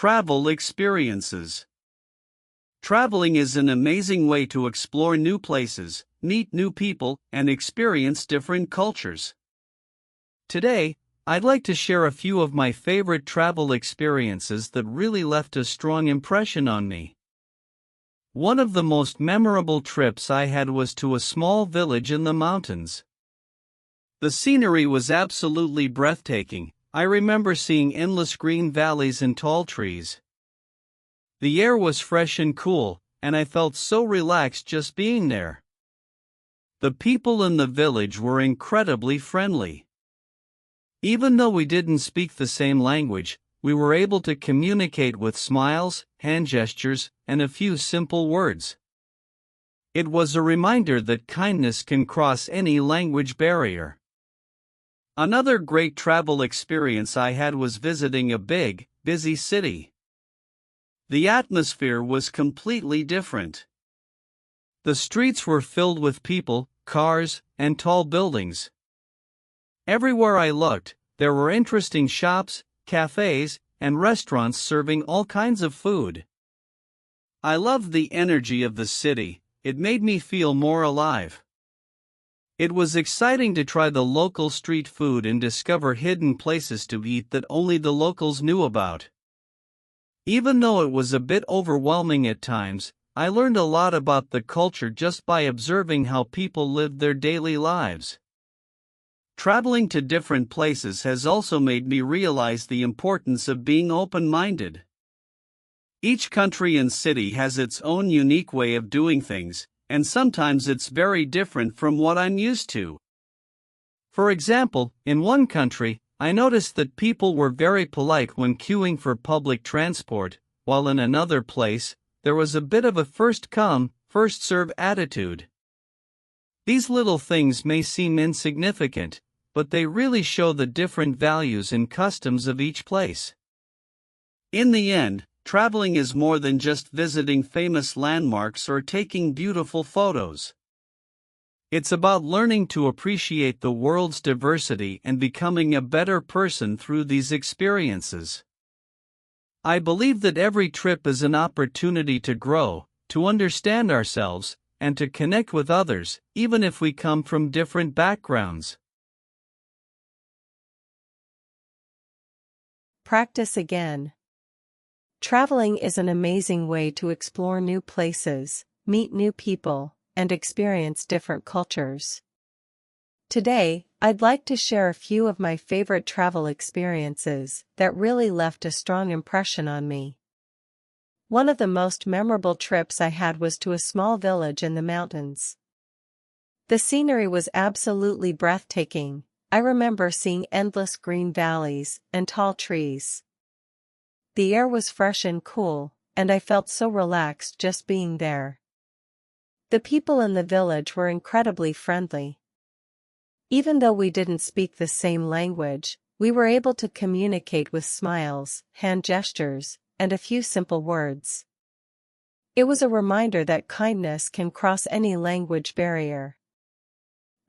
Travel experiences. Traveling is an amazing way to explore new places, meet new people, and experience different cultures. Today, I'd like to share a few of my favorite travel experiences that really left a strong impression on me. One of the most memorable trips I had was to a small village in the mountains. The scenery was absolutely breathtaking. I remember seeing endless green valleys and tall trees. The air was fresh and cool, and I felt so relaxed just being there. The people in the village were incredibly friendly. Even though we didn't speak the same language, we were able to communicate with smiles, hand gestures, and a few simple words. It was a reminder that kindness can cross any language barrier. Another great travel experience I had was visiting a big, busy city. The atmosphere was completely different. The streets were filled with people, cars, and tall buildings. Everywhere I looked, there were interesting shops, cafes, and restaurants serving all kinds of food. I loved the energy of the city. It made me feel more alive. It was exciting to try the local street food and discover hidden places to eat that only the locals knew about. Even though it was a bit overwhelming at times, I learned a lot about the culture just by observing how people lived their daily lives. Traveling to different places has also made me realize the importance of being open-minded. Each country and city has its own unique way of doing things, and sometimes it's very different from what I'm used to. For example, in one country, I noticed that people were very polite when queuing for public transport, while in another place, there was a bit of a first-come, first-serve attitude. These little things may seem insignificant, but they really show the different values and customs of each place. In the end, traveling is more than just visiting famous landmarks or taking beautiful photos. It's about learning to appreciate the world's diversity and becoming a better person through these experiences. I believe that every trip is an opportunity to grow, to understand ourselves, and to connect with others, even if we come from different backgrounds. Practice again. Traveling is an amazing way to explore new places, meet new people, and experience different cultures. Today, I'd like to share a few of my favorite travel experiences that really left a strong impression on me. One of the most memorable trips I had was to a small village in the mountains. The scenery was absolutely breathtaking. I remember seeing endless green valleys and tall trees. The air was fresh and cool, and I felt so relaxed just being there. The people in the village were incredibly friendly. Even though we didn't speak the same language, we were able to communicate with smiles, hand gestures, and a few simple words. It was a reminder that kindness can cross any language barrier.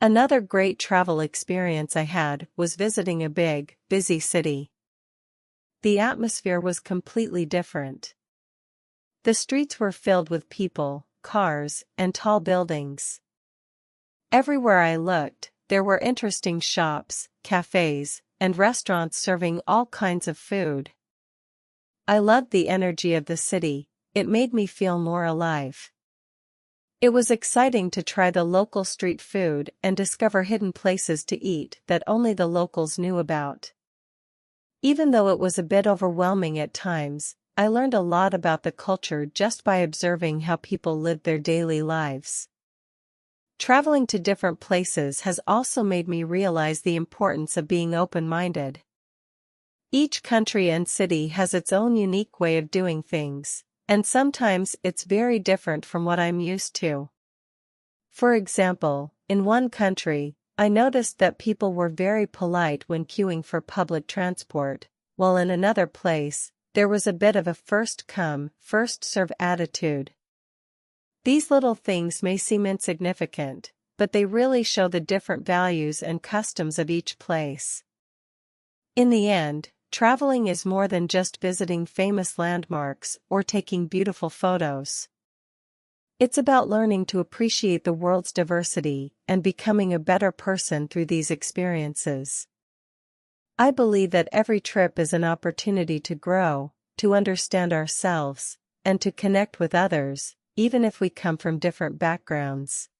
Another great travel experience I had was visiting a big, busy city. The atmosphere was completely different. The streets were filled with people, cars, and tall buildings. Everywhere I looked, there were interesting shops, cafes, and restaurants serving all kinds of food. I loved the energy of the city. It made me feel more alive. It was exciting to try the local street food and discover hidden places to eat that only the locals knew about. Even though it was a bit overwhelming at times, I learned a lot about the culture just by observing how people lived their daily lives. Traveling to different places has also made me realize the importance of being open-minded. Each country and city has its own unique way of doing things, and sometimes it's very different from what I'm used to. For example, in one country, I noticed that people were very polite when queuing for public transport, while in another place, there was a bit of a first-come, first-serve attitude. These little things may seem insignificant, but they really show the different values and customs of each place. In the end, Traveling is more than just visiting famous landmarks or taking beautiful photos. It's about learning to appreciate the world's diversity and becoming a better person through these experiences. I believe that every trip is an opportunity to grow, to understand ourselves, and to connect with others, even if we come from different backgrounds.